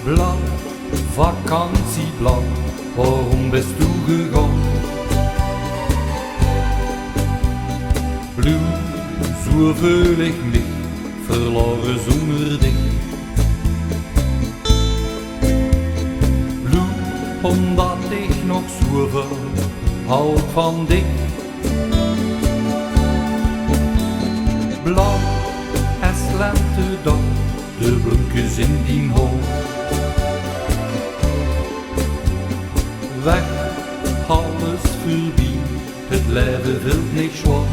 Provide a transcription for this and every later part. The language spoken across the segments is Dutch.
Blauw, vakantieblauw, waarom bist du gegaan? Blauw, zo voel ik mich, verloren zonder dich. Blauw, omdat ik nog zoveel houd van dich. Blauw, es lentedag, de bloempjes in die hoofd. Weg, alles voorbij, het leven wil niet zwaar.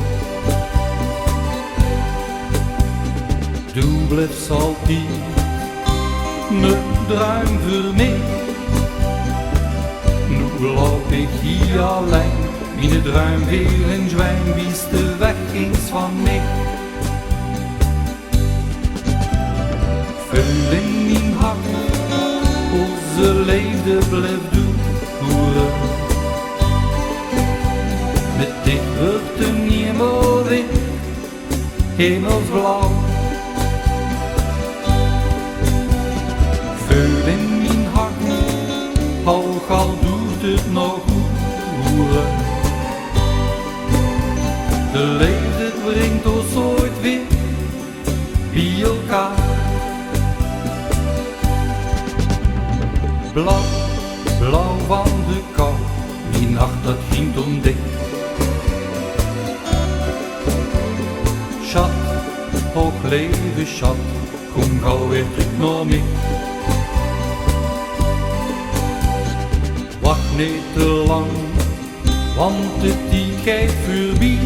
Du blijft altijd een droom voor mij. Nu loop ik hier alleen, mijn droom weer een zwijn, wies de weg eens van mij. Vul in mijn hart, onze liefde blijft doeren. Met dit wordt de hemel wit, hemelsblauw. Vul in mijn hart, ook al doet het nog uren. De liefde brengt ons ooit weer bij elkaar. Blauw, blauw van de kou, die nacht dat ging om dik. Schat, hoog leven schat, kom gauw weer terug naar mij. Wacht niet te lang, want de tijd gaat voorbij.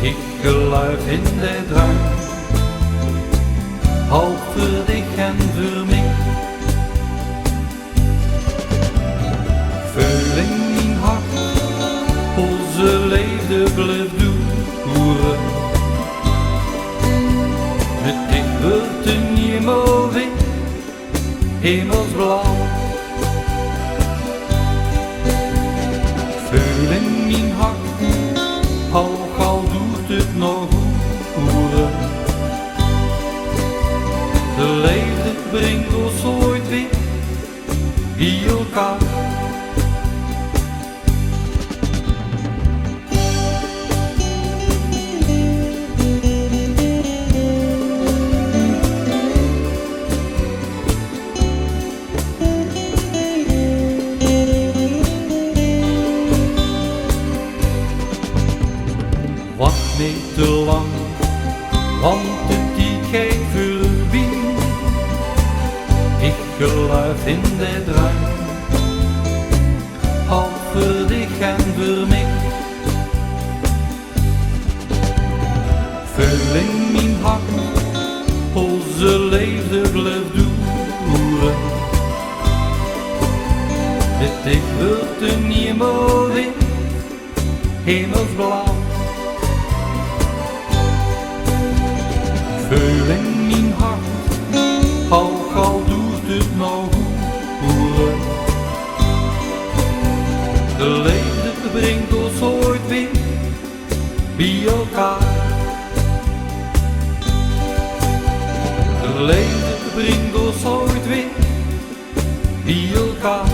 Ik geloof in de droom, hou voor dich en voor mij. Vul in mijn hart, onze liefde blijft doeren. Met dich wordt de hemel wit, hemelsblauw. Vul in mijn hart, ook al doet het nog uren. De liefde brengt ons ooit weer bij elkaar. Wacht niet te lang, want de tijd gaat voorbij. Ik geloof in de droom, hou voor dich en voor mij. Vul in mijn hart, onze liefde blijft doeren. Met dich wordt de hemel wit, hemelsblauw. Vul in mijn hart, ook al doet het nog uren. De liefde brengt ons ooit weer bij elkaar. De liefde brengt ons ooit weer bij elkaar.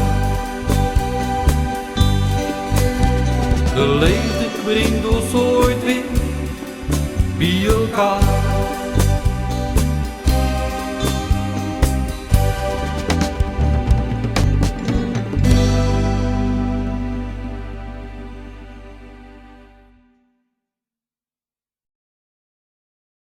De liefde brengt ons ooit weer bij elkaar.